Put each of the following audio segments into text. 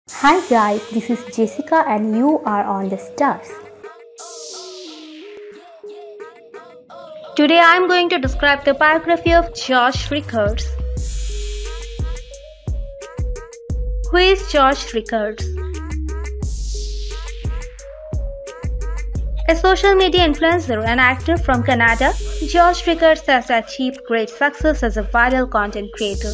Hi guys, this is Jessica and you are on the stars. Today I am going to describe the biography of Josh Rickards. Who is Josh Rickards? A social media influencer and actor from Canada, Josh Rickards has achieved great success as a viral content creator.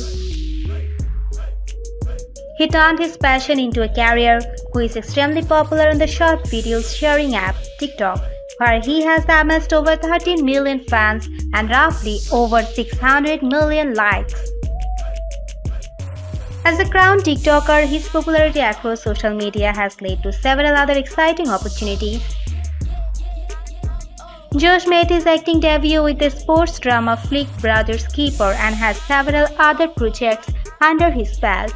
He turned his passion into a career, who is extremely popular on the short video sharing app TikTok, where he has amassed over 13 million fans and roughly over 600 million likes. As a crowned TikToker, his popularity across social media has led to several other exciting opportunities. Josh made his acting debut with the sports drama flick Brothers Keeper and has several other projects under his belt.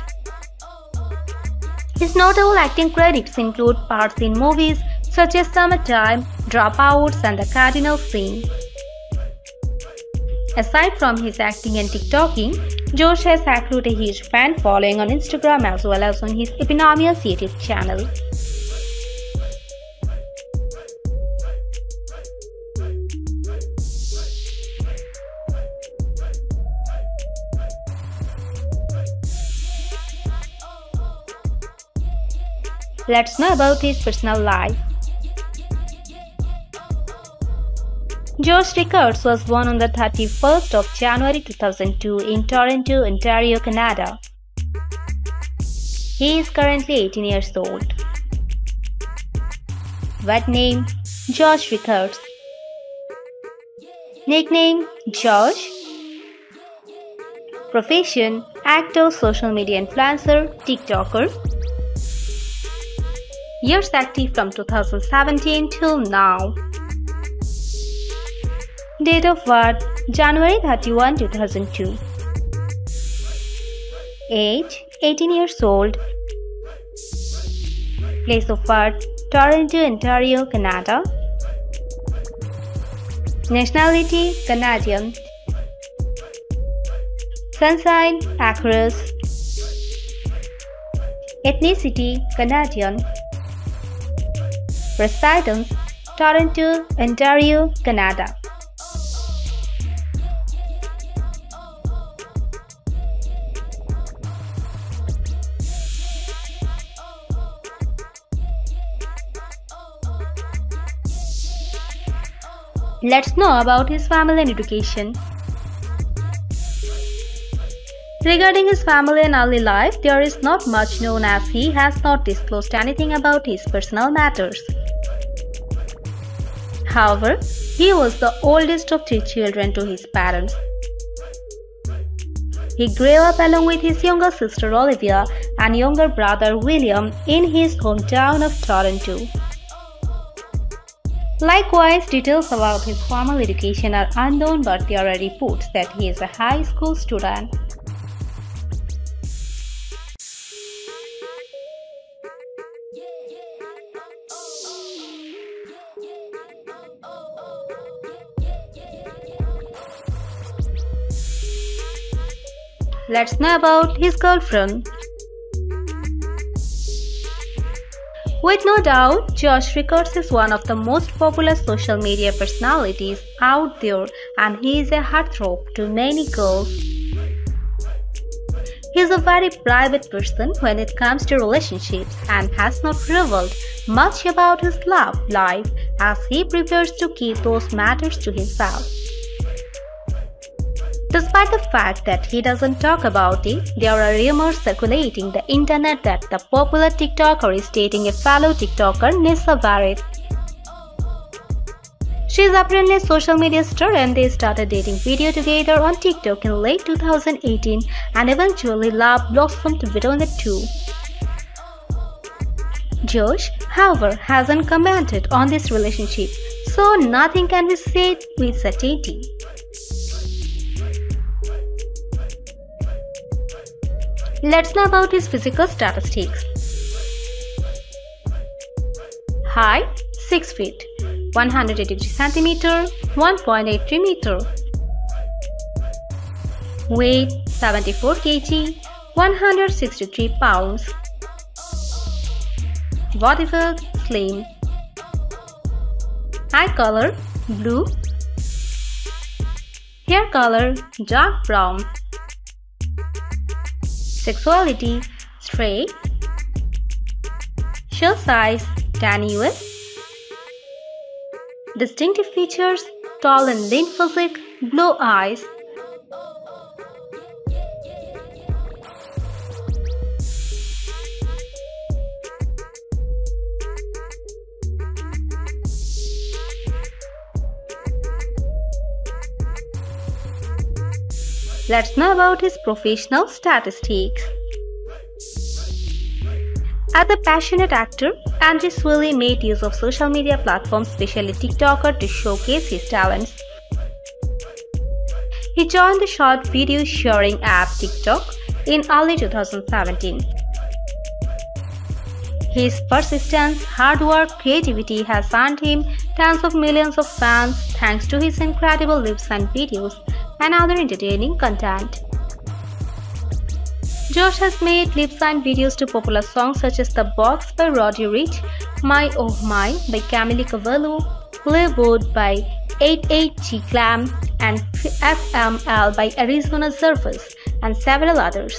His notable acting credits include parts in movies such as Summertime, Dropouts, and The Cardinal Sin. Aside from his acting and TikToking, Josh has accrued a huge fan following on Instagram as well as on his eponymous YouTube channel. Let's know about his personal life. Josh Rickards was born on the 31st of January 2002 in Toronto, Ontario, Canada. He is currently 18 years old. Birth name: Josh Rickards. Nickname: Josh. Profession: actor, social media influencer, TikToker. Years active from 2017 till now. Date of birth: January 31, 2002. Age: 18 years old. Place of birth: Toronto, Ontario, Canada. Nationality: Canadian. Sun sign: Aquarius. Ethnicity: Canadian. Residence: Toronto, Ontario, Canada. Let's know about his family and education. Regarding his family and early life, there is not much known as he has not disclosed anything about his personal matters. However, he was the oldest of 3 children to his parents. He grew up along with his younger sister Olivia and younger brother William in his hometown of Toronto. Likewise, details about his formal education are unknown, but there are reports that he is a high school student. Let's know about his girlfriend. With no doubt, Josh Rickards is one of the most popular social media personalities out there, and he is a heartthrob to many girls. He is a very private person when it comes to relationships and has not revealed much about his love life, as he prefers to keep those matters to himself. Despite the fact that he doesn't talk about it, there are rumors circulating the internet that the popular TikToker is dating a fellow TikToker, Nessa Barrett. She is apparently a social media star and they started dating video together on TikTok in late 2018, and eventually love blossomed between the two. Josh, however, hasn't commented on this relationship, so nothing can be said with certainty. Let's know about his physical statistics. Height: 6 feet, 183 cm, 1.83 meter. Weight: 74 kg, 163 pounds. bodybuild, slim. Eye color blue. Hair color dark brown. Sexuality straight. Shell size 10 US. Distinctive features tall and lean physique, blue eyes. Let's know about his professional statistics. As a passionate actor, Andrew Swilly made use of social media platforms, especially TikTok, to showcase his talents. He joined the short video sharing app TikTok in early 2017. His persistence, hard work, creativity has earned him tens of millions of fans thanks to his incredible lip-sync videos and other entertaining content. Josh has made lip-sync videos to popular songs such as The Box by Roddy Ricch, My Oh My by Camila Cabello, Playboy by 88G Glam, and FML by Arizona Zervas, and several others.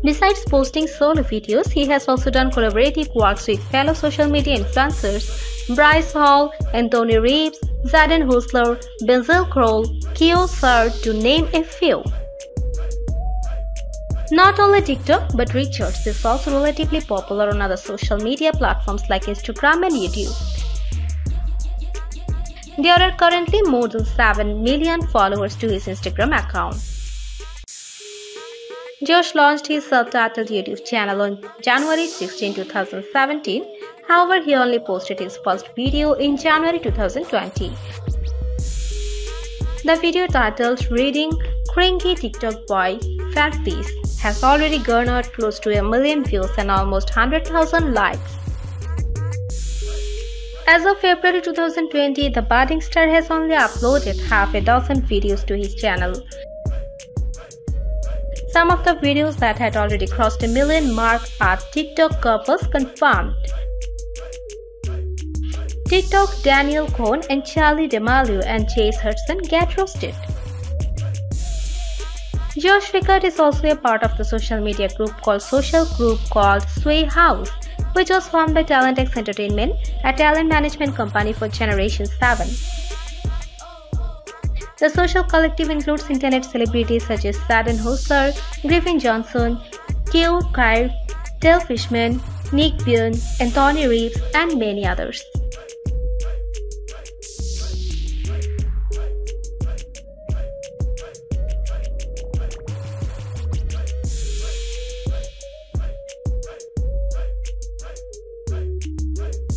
Besides posting solo videos, he has also done collaborative works with fellow social media influencers Bryce Hall, Anthony Reeves, Zaden Hustler, Benzel Kroll, Keo Sir, to name a few. Not only TikTok, but Richards is also relatively popular on other social media platforms like Instagram and YouTube. There are currently more than 7 million followers to his Instagram account. Josh launched his self-titled YouTube channel on January 16, 2017. However, he only posted his first video in January 2020. The video titled Reading Cranky TikTok Boy Fat Piece has already garnered close to 1 million views and almost 100,000 likes. As of February 2020, the budding star has only uploaded half a dozen videos to his channel. Some of the videos that had already crossed 1 million mark are TikTok couples confirmed. TikTok Daniel Cohn and Charli D'Amelio and Chase Hudson get roasted. Josh Rickard is also a part of the social media group called Sway House, which was formed by TalentX Entertainment, a talent management company for Generation 7. The social collective includes internet celebrities such as Zaden Hustler, Griffin Johnson, Keo Kyr, Del Fishman, Nick Byrne, Anthony Reeves, and many others.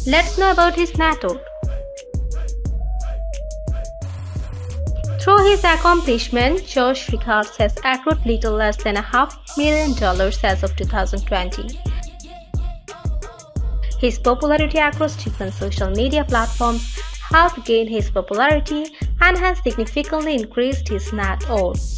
Let's know about his net worth. Through his accomplishment, Josh Rickard has accrued little less than $500,000 as of 2020. His popularity across different social media platforms helped gain his popularity and has significantly increased his net worth.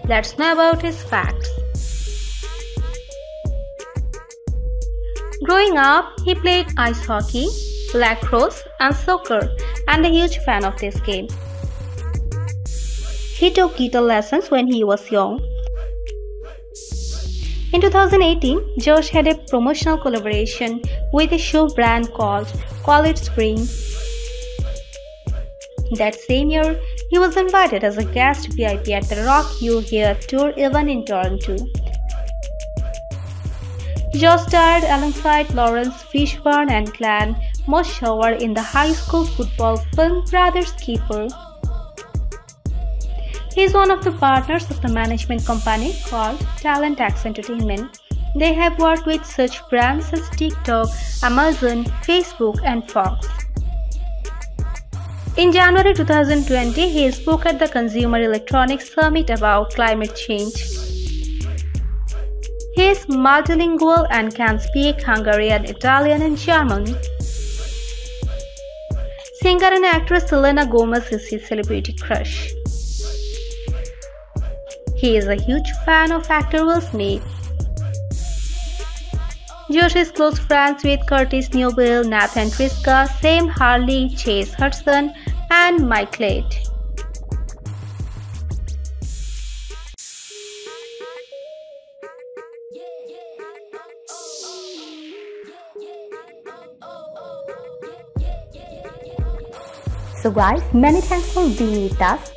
Let's know about his facts. Growing up, he played ice hockey, lacrosse, and soccer, and a huge fan of this game. He took guitar lessons when he was young. In 2018, Josh had a promotional collaboration with a shoe brand called College Spring. That same year, he was invited as a guest VIP at the Rock You Here tour event in Toronto. Josh starred alongside Lawrence Fishburne and Glenn Moshauer in the high school football film Brothers Keeper. He is one of the partners of the management company called TalentX Entertainment. They have worked with such brands as TikTok, Amazon, Facebook, and Fox. In January 2020, he spoke at the Consumer Electronics Summit about climate change. He is multilingual and can speak Hungarian, Italian, and German. Singer and actress Selena Gomez is his celebrity crush. He is a huge fan of actor Will Smith. Josh is close friends with Curtis Newbill, Nathan Triska, Sam Harley, Chase Hudson, and Mike Lade. So guys, many thanks for being with us.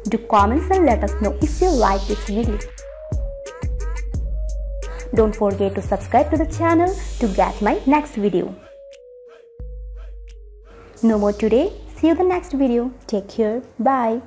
Do comments and let us know if you like this video. Don't forget to subscribe to the channel to get my next video. No more today. See you in the next video. Take care. Bye.